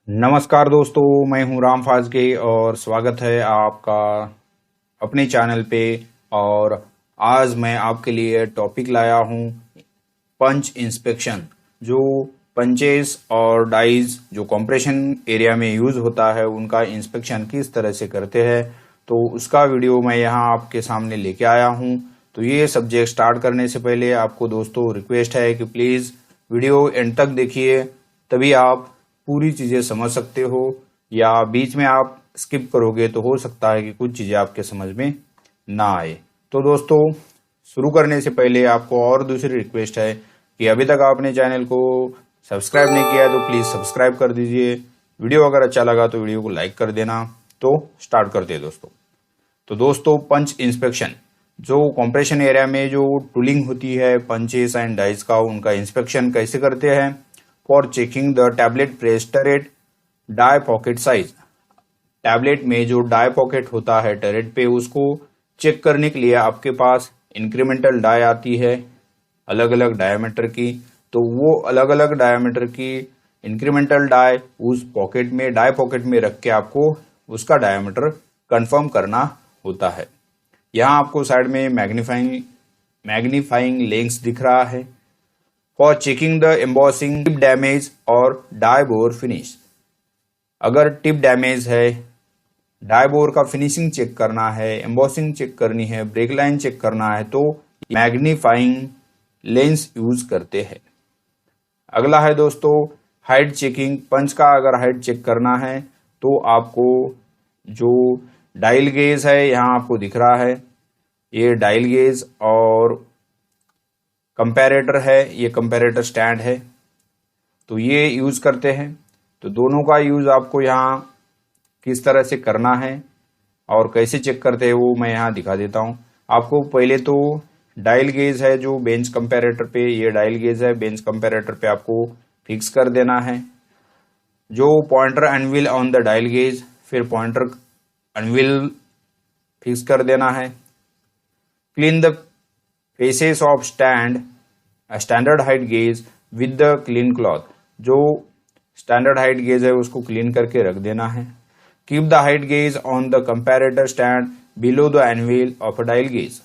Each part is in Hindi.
नमस्कार दोस्तों, मैं हूं राम फाजगे और स्वागत है आपका अपने चैनल पे। और आज मैं आपके लिए टॉपिक लाया हूं पंच इंस्पेक्शन। जो पंचेस और डाइज जो कंप्रेशन एरिया में यूज होता है उनका इंस्पेक्शन किस तरह से करते हैं, तो उसका वीडियो मैं यहां आपके सामने लेके आया हूं। तो ये सब्जेक्ट स्टार्ट करने से पहले आपको दोस्तों रिक्वेस्ट है कि प्लीज़ वीडियो एंड तक देखिए, तभी आप पूरी चीजें समझ सकते हो। या बीच में आप स्किप करोगे तो हो सकता है कि कुछ चीजें आपके समझ में ना आए। तो दोस्तों, शुरू करने से पहले आपको और दूसरी रिक्वेस्ट है कि अभी तक आपने चैनल को सब्सक्राइब नहीं किया है तो प्लीज सब्सक्राइब कर दीजिए। वीडियो अगर अच्छा लगा तो वीडियो को लाइक कर देना। तो स्टार्ट करते हैं दोस्तों। तो दोस्तों, पंच इंस्पेक्शन जो कंप्रेशन एरिया में जो टूलिंग होती है पंचेस एंड डाइज का, उनका इंस्पेक्शन कैसे करते हैं। For checking the tablet press turret die pocket size. Tablet में जो डाई पॉकेट होता है टरेट पे, उसको चेक करने के लिए आपके पास इंक्रीमेंटल डाई आती है अलग अलग डायमीटर की। तो वो अलग अलग डायमीटर की इंक्रीमेंटल डाई उस पॉकेट में डाई पॉकेट में रख के आपको उसका डायमीटर कंफर्म करना होता है। यहाँ आपको साइड में मैग्नीफाइंग लेंस दिख रहा है। For checking the embossing tip damage और डाई बोर फिनिश। अगर टिप डैमेज है, डाई बोर का फिनिशिंग चेक करना है, एम्बॉसिंग चेक करनी है, ब्रेक लाइन चेक करना है, तो मैग्नीफाइंग लेंस यूज करते हैं। अगला है दोस्तों हाइट चेकिंग। पंच का अगर हाइट चेक करना है तो आपको जो डायल गेज है यहाँ आपको दिख रहा है, ये डायल गेज और कंपैरेटर है, ये कंपैरेटर स्टैंड है, तो ये यूज करते हैं। तो दोनों का यूज आपको यहाँ किस तरह से करना है और कैसे चेक करते हैं वो मैं यहाँ दिखा देता हूँ आपको। पहले तो डायल गेज है जो बेंच कंपैरेटर पे, ये डायल गेज है बेंच कंपैरेटर पे आपको फिक्स कर देना है। जो pointer anvil on the dial gauge, फिर पॉइंटर एनविल फिक्स कर देना है। Clean the faces of standard height gauge with the clean cloth. जो स्टैंडर्ड हाइट गेज है उसको क्लीन करके रख देना है। Keep the height gauge on the comparator stand below the anvil of dial gauge.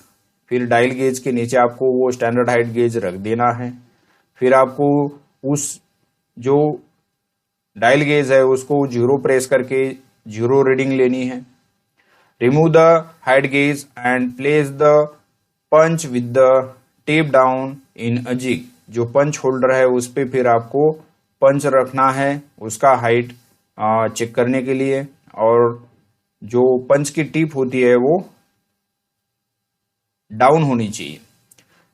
फिर डायल गेज के नीचे आपको वो स्टैंडर्ड हाइट गेज रख देना है। फिर आपको उस जो डायल गेज है उसको जीरो प्रेस करके जीरो रीडिंग लेनी है। Remove the height gauge and place the punch with the tape down in a jig. जो पंच होल्डर है उस पे फिर आपको पंच रखना है उसका हाइट चेक करने के लिए, और जो पंच की टिप होती है वो डाउन होनी चाहिए।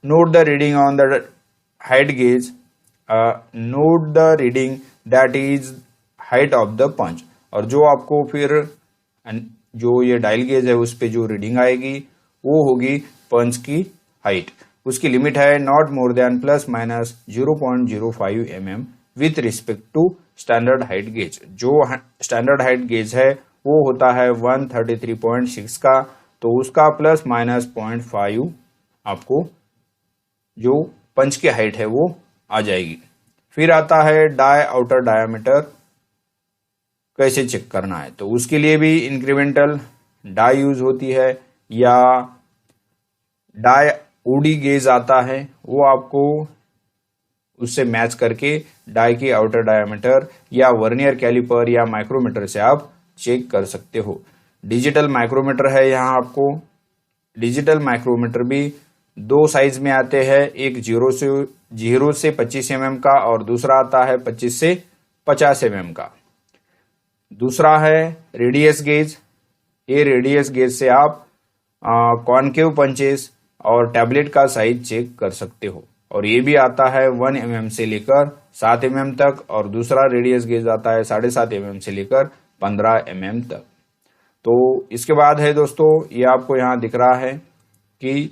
Note the reading on the height gauge, note the reading that is height of the punch. और जो आपको फिर जो ये डायल गेज है उस पे जो रीडिंग आएगी वो होगी पंच की हाइट। उसकी लिमिट है not more than plus minus 0.05 mm with respect to standard height gauge. जो स्टैंडर्ड हाइट गेज है वो होता है 133.6 का, तो उसका प्लस माइनस 0.5 आपको जो पंच की हाइट है वो आ जाएगी। फिर आता है डाई आउटर डायमीटर कैसे चेक करना है। तो उसके लिए भी इंक्रीमेंटल डाई यूज होती है या डाई ओडी गेज आता है, वो आपको उससे मैच करके डाई की आउटर डायमीटर या वर्नियर कैलिपर या माइक्रोमीटर से आप चेक कर सकते हो। डिजिटल माइक्रोमीटर है यहाँ आपको। डिजिटल माइक्रोमीटर भी दो साइज में आते हैं, एक 0 से 25 mm का और दूसरा आता है 25 से 50 mm का। दूसरा है रेडियस गेज। ये रेडियस गेज से आप कॉनकेव पंचेस और टैबलेट का साइज चेक कर सकते हो। और ये भी आता है 1 mm से लेकर 7 mm तक, और दूसरा रेडियस गेज आता है 7.5 mm से लेकर 15 mm तक। तो इसके बाद है दोस्तों, ये आपको यहाँ दिख रहा है कि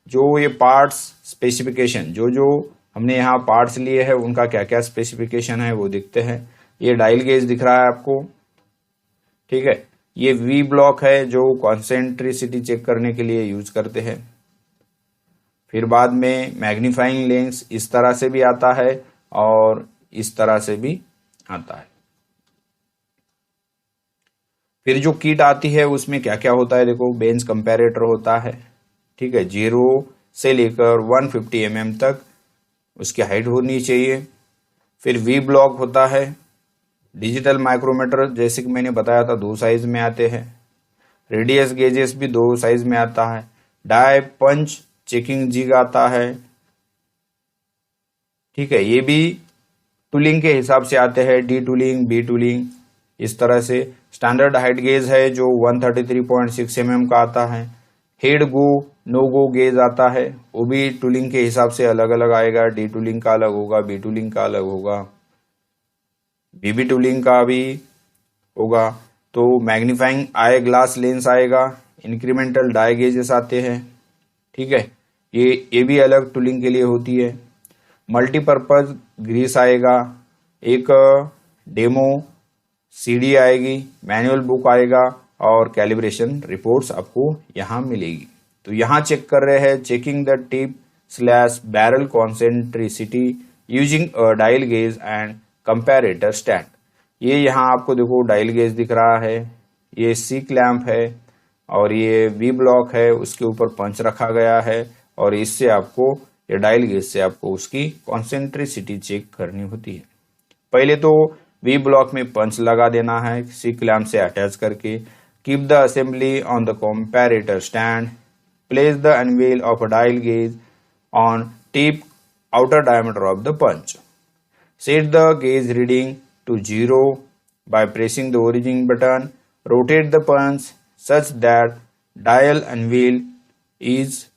जो ये पार्ट्स स्पेसिफिकेशन, जो जो हमने यहाँ पार्ट्स लिए हैं उनका क्या क्या स्पेसिफिकेशन है वो दिखते हैं। ये डायल गेज दिख रहा है आपको, ठीक है। ये वी ब्लॉक है जो कॉन्सेंट्रिसिटी चेक करने के लिए यूज करते हैं। फिर बाद में मैग्नीफाइंग लेंस इस तरह से भी आता है और इस तरह से भी आता है। फिर जो किट आती है उसमें क्या क्या होता है, देखो बेंच कंपैरेटर होता है, ठीक है, 0 से लेकर 150 mm तक उसकी हाइट होनी चाहिए। फिर वी ब्लॉक होता है, डिजिटल माइक्रोमीटर जैसे कि मैंने बताया था 2 साइज में आते हैं। रेडियस गेजेस भी 2 साइज में आता है। डाई पंच चेकिंग जिग आता है, ठीक है, ये भी टूलिंग के हिसाब से आते हैं, डी टूलिंग, बी टूलिंग, इस तरह से। स्टैंडर्ड हाइट गेज है जो 133.6 mm का आता है। Head go no go gauge आता है, वो भी टूलिंग के हिसाब से अलग अलग आएगा, डी टूलिंग का अलग होगा, बी टूलिंग का अलग होगा, बीबी टूलिंग का भी होगा। तो मैग्नीफाइंग आई ग्लास लेंस आएगा, इंक्रीमेंटल डाई गेजेस आते हैं, ठीक है, ये भी अलग टूलिंग के लिए होती है। मल्टीपर्पज ग्रीस आएगा, एक डेमो सीडी आएगी, मैनुअल बुक आएगा और कैलिब्रेशन रिपोर्ट्स आपको यहाँ मिलेगी। तो यहाँ चेक कर रहे हैं checking the tip slash barrel concentricity using a dial gauge and comparator stand. ये यहाँ आपको देखो डायल गेज दिख रहा है, ये सी क्लैंप है और ये वी ब्लॉक है, उसके ऊपर पंच रखा गया है और इससे आपको ये डायल गेज से आपको उसकी कॉन्सेंट्रिसिटी चेक करनी होती है। पहले तो वी ब्लॉक में पंच लगा देना है सी क्लैंप से अटैच करके। Keep the assembly on the comparator stand, place the anvil of a dial gauge on tip outer diameter of the punch. Set the gauge reading to 0 by pressing the origin button. Rotate the punch such that dial anvil is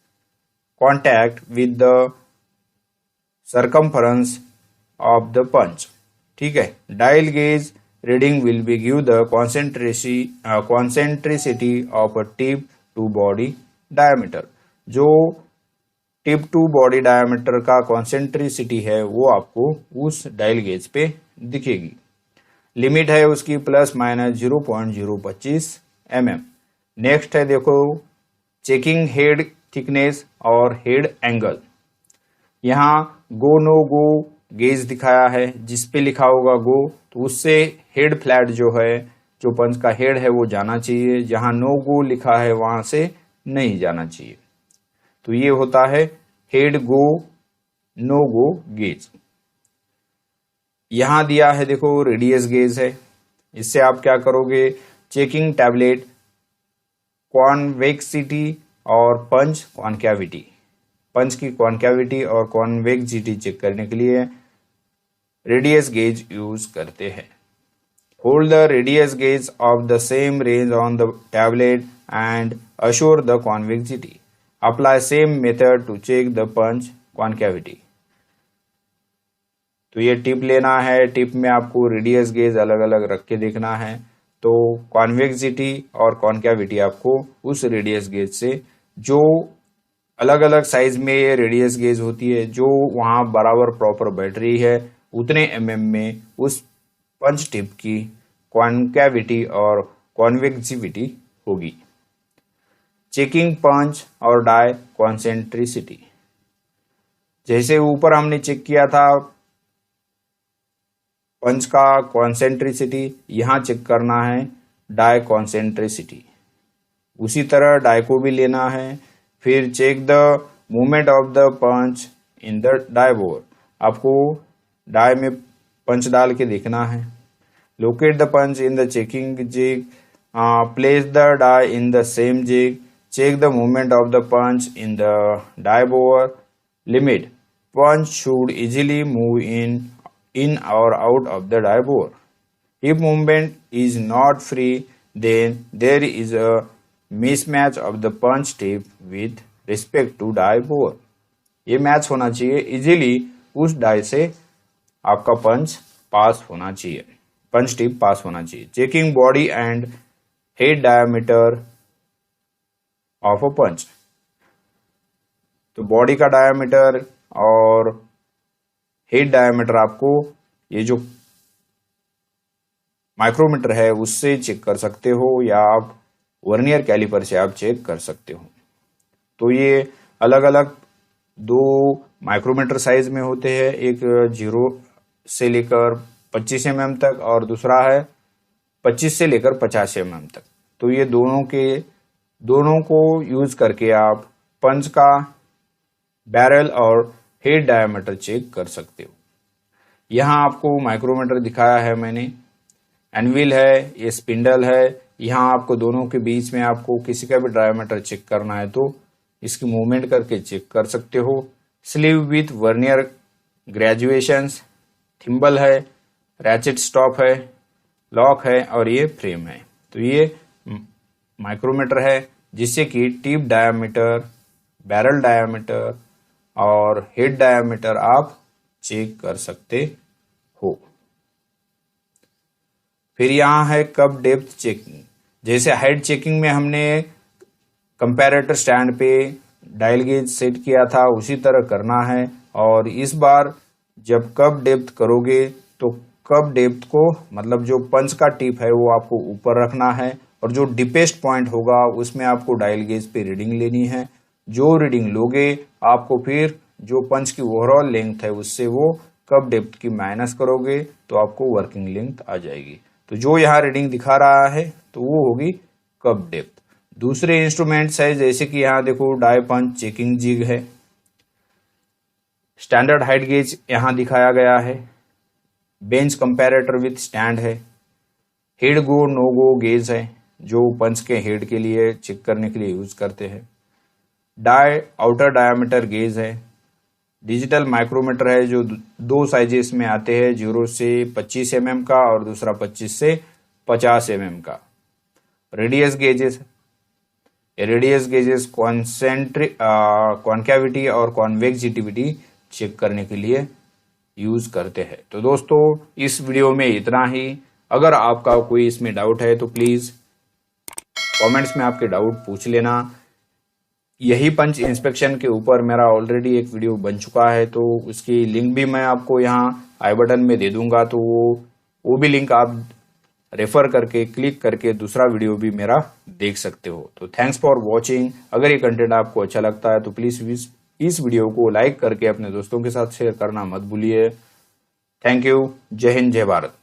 contact with the circumference of the punch. ठीक है, dial gauge reading will be give the concentricity of a tip to body diameter. जो टिप टू बॉडी डायमीटर का कॉन्सेंट्रिसिटी है वो आपको उस डायल गेज पे दिखेगी। लिमिट है उसकी प्लस माइनस 0.025 mm। नेक्स्ट है देखो चेकिंग हेड थिकनेस और हेड एंगल। यहाँ गो नो गो गेज दिखाया है, जिसपे लिखा होगा गो तो उससे हेड फ्लैट जो है, जो पंच का हेड है वो जाना चाहिए, जहां नो गो लिखा है वहां से नहीं जाना चाहिए। तो ये होता है head go no go gauge. यहां दिया है देखो रेडियस गेज है, इससे आप क्या करोगे, चेकिंग टैबलेट कॉन्वेक्सिटी और पंच कॉन्कैविटी, पंच की कॉन्कैविटी और कॉन्वेक्सिटी चेक करने के लिए रेडियस गेज यूज करते हैं। Hold the radius gauge of the same range on the tablet and assure the convexity. Apply same method to check the punch concavity. तो ये टिप लेना है, टिप में आपको रेडियस गेज अलग अलग रख के देखना है। तो कॉन्वेक्सिटी और कॉन्कैविटी आपको उस रेडियस गेज से, जो अलग अलग साइज में ये रेडियस गेज होती है, जो वहां बराबर प्रॉपर बैटरी है उतने mm में उस पंच टिप की कॉन्कैविटी और कॉन्वेक्सिविटी होगी। चेकिंग पंच और डाई कॉन्सेंट्रिसिटी, जैसे ऊपर हमने चेक किया था पंच का कॉन्सेंट्रिसिटी, यहां चेक करना है डाई कॉन्सेंट्रिसिटी। उसी तरह डाई को भी लेना है। फिर check the movement of the punch in the die bore. आपको डाई में पंच डाल के देखना है। Locate the punch in the checking jig, place the die in the same jig, check the movement of the punch in the die bore. Limit: punch should easily move in or out of the die bore. If movement is not free, then there is a mismatch of the punch tip with respect to die bore. ये मैच होना चाहिए, इजीली उस डाई से आपका पंच पास होना चाहिए, पंच टिप पास होना चाहिए। Checking body and head diameter of a punch. तो बॉडी का डायमीटर और हेड डायमीटर आपको ये जो माइक्रोमीटर है उससे चेक कर सकते हो, या आप वर्नियर कैलिपर से आप चेक कर सकते हो। तो ये अलग अलग 2 माइक्रोमीटर साइज में होते हैं, एक 0 से लेकर 25 mm तक और दूसरा है 25 से लेकर 50 mm तक। तो ये दोनों को यूज करके आप पंच का बैरल और हेड डायमीटर चेक कर सकते हो। यहाँ आपको माइक्रोमीटर दिखाया है मैंने, एनविल है, ये स्पिंडल है। यहाँ आपको दोनों के बीच में आपको किसी का भी डायमीटर चेक करना है तो इसकी मूवमेंट करके चेक कर सकते हो। Sleeve with vernier graduations, thimble है, रैचेट स्टॉप है, लॉक है और ये फ्रेम है। तो ये माइक्रोमीटर है जिससे कि टिप डायमीटर, बैरल डायमीटर और हेड डायमीटर आप चेक कर सकते हो। फिर यहाँ है कप डेप्थ चेकिंग। जैसे हाइट चेकिंग में हमने कंपैरेटर स्टैंड पे डायल गेज सेट किया था, उसी तरह करना है। और इस बार जब कप डेप्थ करोगे तो कप डेप्थ को मतलब जो पंच का टिप है वो आपको ऊपर रखना है और जो डीपेस्ट पॉइंट होगा उसमें आपको डायल गेज पे रीडिंग लेनी है। जो रीडिंग लोगे आपको फिर जो पंच की ओवरऑल लेंथ है उससे वो कप डेप्थ की माइनस करोगे तो आपको वर्किंग लेंथ आ जाएगी। तो जो यहाँ रीडिंग दिखा रहा है तो वो होगी कप डेप्थ। दूसरे इंस्ट्रूमेंट्स है जैसे कि यहाँ देखो डाई पंच चेकिंग जिग है, स्टैंडर्ड हाइट गेज यहाँ दिखाया गया है, बेंच कंपैरेटर विथ स्टैंड है, head go no go gauge है जो पंच के हेड के लिए चेक करने के लिए यूज करते हैं, आउटर डायमीटर गेज है, डिजिटल माइक्रोमीटर है जो दो साइजेस में आते हैं, 0 से 25 mm का और दूसरा 25 से 50 mm का, रेडियस गेजेस, रेडियस गेजेस कॉन्कैविटी और कॉन्वेक्सिटिविटी चेक करने के लिए यूज करते हैं। तो दोस्तों इस वीडियो में इतना ही। अगर आपका कोई इसमें डाउट है तो प्लीज कमेंट्स में आपके डाउट पूछ लेना। यही पंच इंस्पेक्शन के ऊपर मेरा ऑलरेडी एक वीडियो बन चुका है तो उसकी लिंक भी मैं आपको यहाँ आई बटन में दे दूंगा, तो वो भी लिंक आप रेफर करके क्लिक करके दूसरा वीडियो भी मेरा देख सकते हो। तो थैंक्स फॉर वॉचिंग। अगर ये कंटेंट आपको अच्छा लगता है तो प्लीज इस वीडियो को लाइक करके अपने दोस्तों के साथ शेयर करना मत भूलिए। Thank you. जय हिंद, जय भारत।